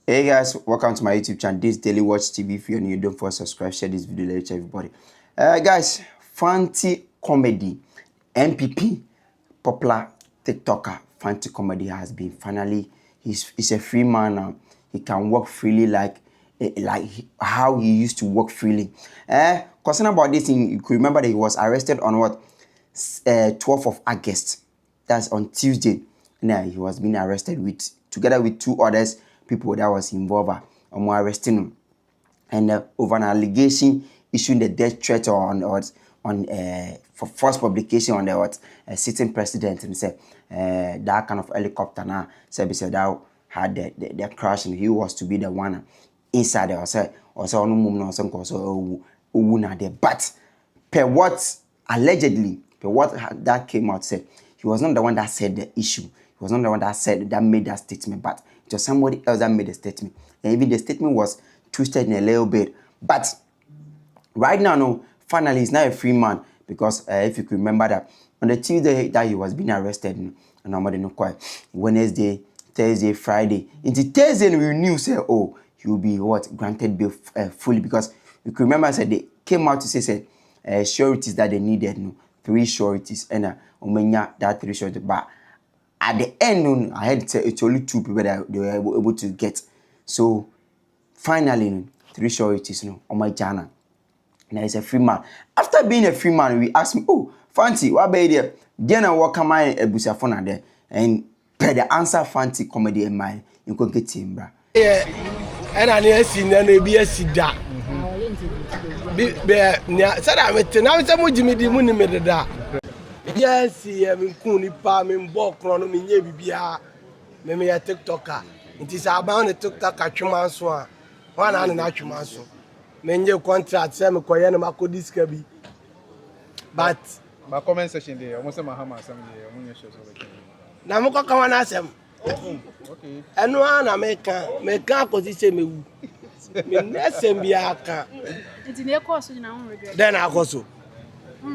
Hey guys, welcome to my YouTube channel. This Daily Watch TV. If you're new, don't forget to subscribe, share this video, let everybody. Guys, Fanty comedy, NPP, popular TikToker, Fanty comedy has been finally. He's a free man now. He can walk freely like how he used to walk freely. Concerned about this thing, you could remember that he was arrested on what 12th of August. That's on Tuesday. Now he was being arrested together with two others. People that was involved arresting him, and over an allegation issuing the death threat for false publication on the sitting president, and said that kind of helicopter now said that had the crash, and he was to be the one inside there. Also no mum no some also there, but per what allegedly per what that came out said, he was not the one that said the issue. He was not the one that made that statement, but it was somebody else that made the statement. And even the statement was twisted in a little bit. But right now, no, finally, he's not a free man. Because if you could remember that on the Tuesday that he was being arrested, and nobody know quite Wednesday, Thursday, Friday. Into Thursday, we knew, say, oh, he will be granted bail fully. Because you could remember, said they came out to say, sureties that they needed, 3 sureties. And that 3 sureties. But at the end, I had to say it's only 2 people that they were able to get. So finally, 3 sureties, on my channel. Now he's a free man. After being a free man, we asked him, oh, Fanty, what about there? Then I walk on my busafona there. And per the answer, Fanty comedy in mind, you could get him, bra. Yeah, and I never seen any be a sida. Said I met now some of Jimmy the money made that. Yes, I'm Kuni Pam in Bokron, me bibia, me a TikToker. It is about a TikToker chumanso, one and a chumanso. Menye contract, some Koyan Macodis cabi. But my comment section there, almost a Mahama some day, Namuka come ask him. Okay. And one American, make a position me. Nessembiaka. It's in your course, you know, Then I go so. Me,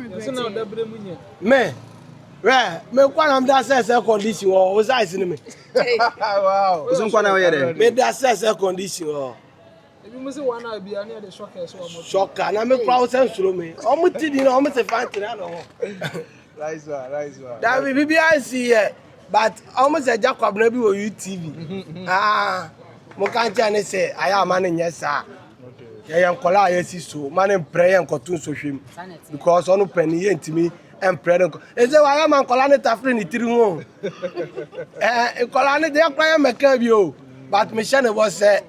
one of that says a condition or was I in me? Wow. Made that says a condition or You must one I be near the shocker, so shock, and I'm a crowd sense through me. Almost did almost a fancy. Nice one. That will be I see, but almost a Agya Kwabena or UTV. Mokanjane say, I am man, yes, sir. I am Kola, yes, so man and pray and cartoon so him because on penny to me and pray. Is I am Colana Tafrin in Tirumo. Colana, they are crying Macabio, but Michelle was a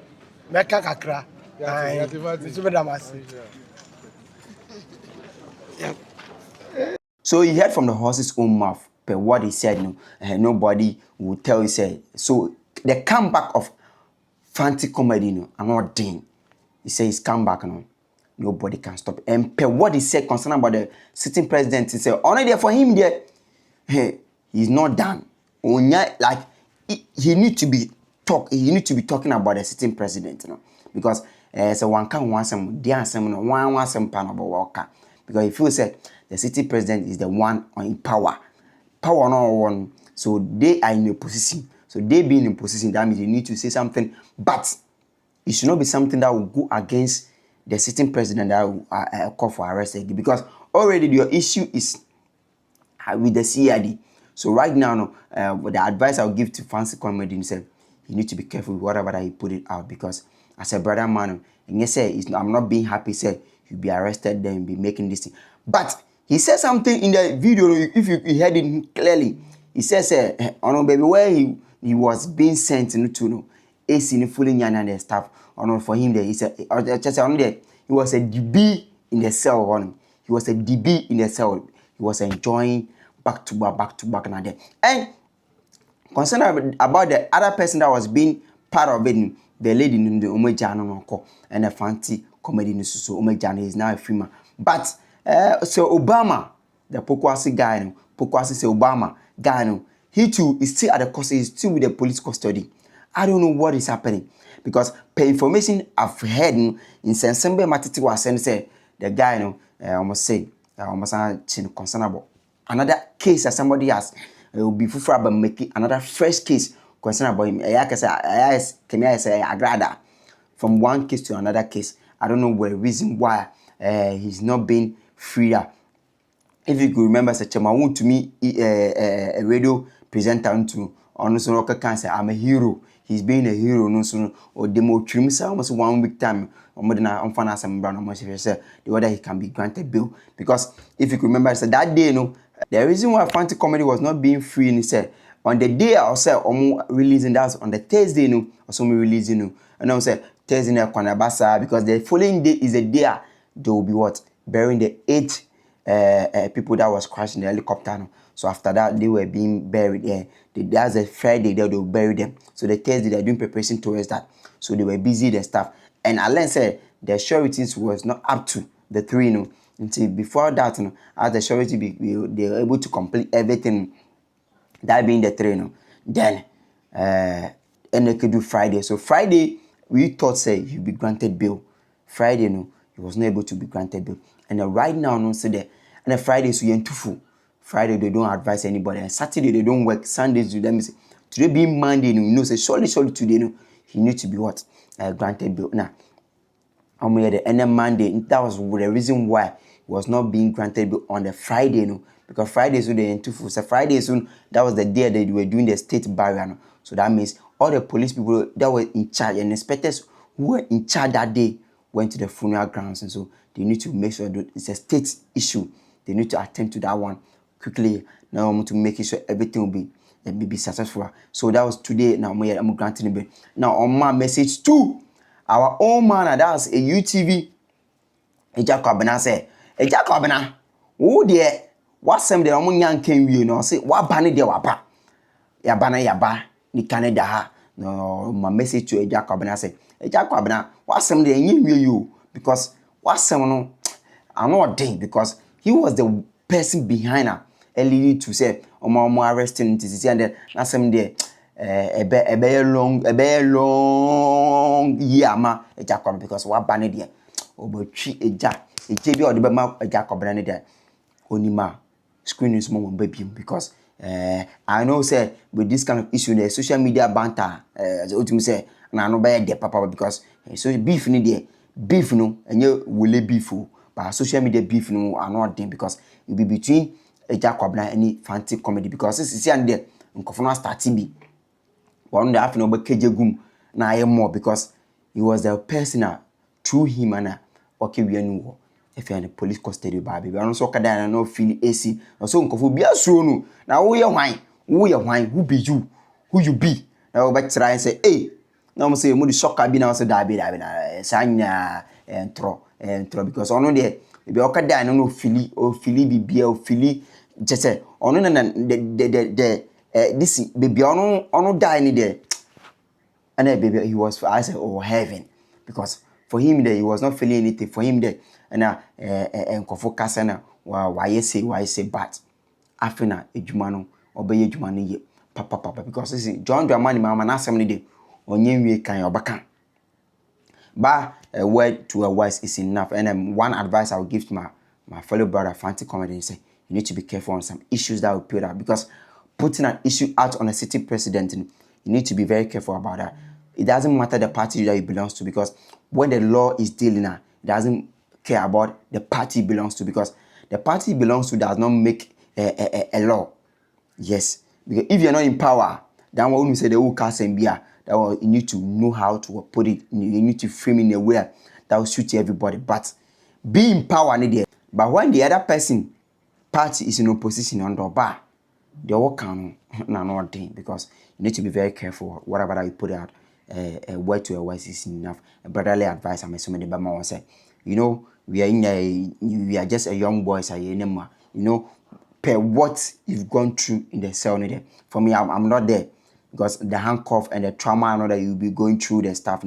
Macacra. So he heard from the horse's own mouth, but what he said, nobody would tell he said. So the comeback of Fanty comedy, I'm not doing. He says he's come back now. Nobody can stop. And per what he said concerning about the sitting president, he said, only there for him there, hey, he's not done. Like he need to be talking about the sitting president, because so one can want some dear some one some pan about worker. Because he feels that the sitting president is the one in power. Power no one. So they are in a position. So they being in position, that means you need to say something, but it should not be something that will go against the sitting president that will call for arrest again. Because already your issue is with the CID. So right now, the advice I'll give to Fancy comedy himself, you need to be careful with whatever that he put it out. Because as a brother man, and you say I'm not being happy, say you'll be arrested, then you'll be making this thing. But he said something in the video, if you heard it clearly, he says, oh no, baby, where he was being sent to AC in fully and stuff. Or not for him there. He said, he was a DB in the cell on him. He was a DB in the cell. He was enjoying back to back and there. And concerned about the other person that was being part of it, the lady in the Omejano and the Fanty comedy so Omejano is now a free man. But so Obama, the Pokwasi guy, Pokwasi say Obama guy, he too is still at the custody, he's still with the police custody. I don't know what is happening. Because per information I've heard in Sensembe Matiti was saying, the guy, almost concerned about another case that somebody has will be for making another fresh case question about him. I say agrada from one case to another case. I don't know the reason why he's not being freer. If you could remember, such a man to me a radio presenter to on so cancer. I'm a hero. He's being a hero. No so or demo trim almost 1 week time. On finance and brown almost the whether he can be granted bail. Because if you could remember, I said that day, the reason why Fanty comedy was not being free, and he said on the day I said releasing that on the Thursday, or some releasing, and I said Thursday Kwanabasa because the following day is a day they will be what burying the 8 people that was crashing the helicopter. So after that, they were being buried there. That's a Friday they will bury them. So the Thursday they're doing preparation towards that. So they were busy, the staff. And Alan said the sureties was not up to the 3, until before that, as the surety they were able to complete everything. That being the 3, then and they could do Friday. So Friday we thought say he'll be granted bail. Friday he was not able to be granted bail. And right now say that and the Friday so you're too full. Friday they don't advise anybody. And Saturday they don't work. Sundays to them say today being Monday, say surely today he need to be what granted bail. Now I'm here the end Monday. That was the reason why he was not being granted bail on the Friday, because Friday so they too full. So Friday soon that was the day they were doing the state barrier. So that means all the police people that were in charge and inspectors who were in charge that day went to the funeral grounds, and so they need to make sure that it's a state issue. They need to attend to that one quickly. Now I'm to make sure everything will be successful. So that was today. Now I'm granting it. Now on my message to our own man, that's a UTV. Agya Kwabena say, Agya Kwabena, who there? What some the omunyan can we say what banny de wapa? Yaba ni Canada ha. No, my message to Agya Kwabena say, Agya Kwabena, what some the you because what some no I'm not ding because he was the person behind her leading to say omo arresting to and then na some there a very long year ma Agya Kwabena because what banny there obotwi Agya bi o de be ma Agya Kwabena ne there onima screen is more baby because I know say with this kind of issue the social media banter ultimate say na no be there papa because so beef ni there beef no enye wole beef but social media beef no are not there because it be between Agya Kwabena and Fanty comedy because this is and there nkofo no start bi one day after no be kejegum na aye more because he was the person through him and okay we anu if you are in the police custody baby we no so kada na no feel AC so nkofo bia suo no na wo ye hwan who be you who you be na we try and say hey na mo say mo di shocker bi na so da bi na sanya entro because ono de be okada na no feel bibia o feel jese ono na the this baby ono die ni there and then baby he was I said oh heaven because for him there he was not feeling anything for him there and focus na why say but afina ejuma no obeye ejuma no ye papa because this John Dramani mama na asem ni de onye nwie kan obaka ba a word to a wise is enough and one advice I will give to my fellow brother Fanty comedy say you need to be careful on some issues that will put out because putting an issue out on a sitting president you need to be very careful about that. It doesn't matter the party that it belongs to because when the law is dealing now, it doesn't care about the party it belongs to because the party it belongs to does not make a law. Yes, because if you're not in power, then when you say the whole cast and beer, that you need to know how to put it. You need to frame in a way that will suit everybody. But be in power, needed. But when the other person party is in opposition under bar, they all can not thing because you need to be very careful whatever that you put out. A word to a wise is enough. A brotherly advice. I'm assuming the Bama will say, we are just a young boys. Per what you've gone through in the cell. For me, I'm not there because the handcuff and the trauma I know that you'll be going through the stuff.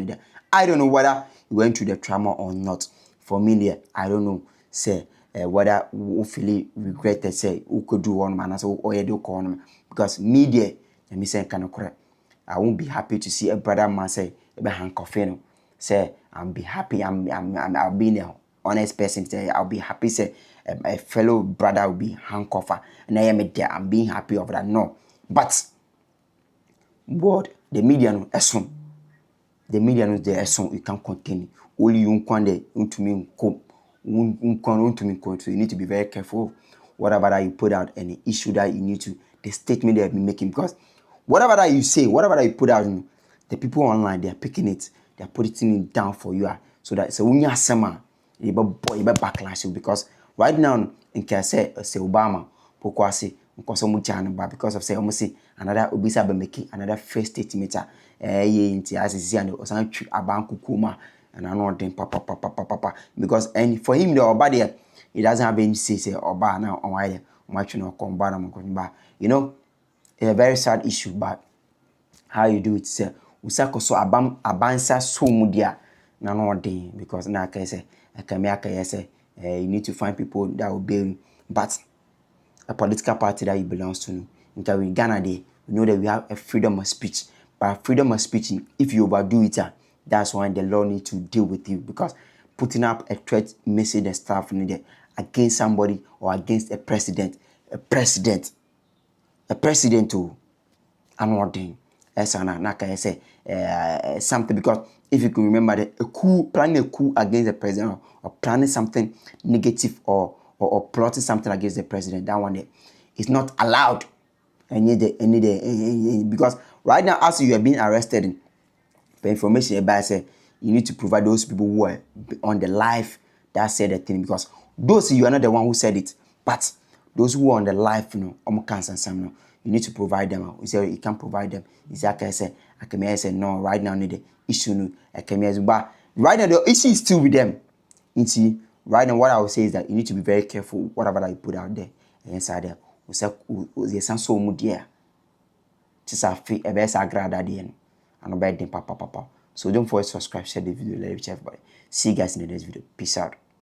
I don't know whether you went through the trauma or not. For me, I don't know. Say whether you feel regretted. Say who could do one man. Or you do call because media. Let me say kind of correct. I won't be happy to see a brother man say be handcuffing. Say I'll be happy. I'll be an honest person. Say I'll be happy. Say a fellow brother will be handcuffed and I am there. I'm being happy over that. No, but But the media no eson. The media no there eson, you can't contain it. Only you kwande untumi nkom. Untumi nkom. So you need to be very careful whatever that you put out and the issue that you need to, the statement that you're making, because whatever that you say, whatever that you put out, the people online, they are picking it, they are putting it down for you. So that so when you are summer, you backlash you, because right now in case say Obama, because of say almost say another obisa be making another first statement inti as and osan twi abanku kuma and another papa because and for him the oba there he doesn't have any say oba now on why much no come ba you know it's a very sad issue, but how you do it say usako so abansa so mudia na no dey because na can say you need to find people that will bail you, but a political party that you belongs to. In Ghana, we know that we have a freedom of speech. But freedom of speech, if you overdo it, that's why the law needs to deal with you. Because putting up a threat message and stuff against somebody or against a president too, another something, because if you can remember that planning a coup against the president or planning something negative or plotting something against the president, that one is not allowed. Because right now, as you are being arrested, the information about say you need to provide those people who are on the live that said the thing, because those you are not the one who said it, but those who are on the live, you need to provide them. You say you can't provide them. It's like I say no. Right now, need the issue. But right now the issue is still with them. You see, right now what I would say is that you need to be very careful whatever that you put out there and inside there. We say so much there. Just a free a best agrada there and obey them papa. So don't forget to subscribe, share the video, like everybody. See you guys in the next video. Peace out.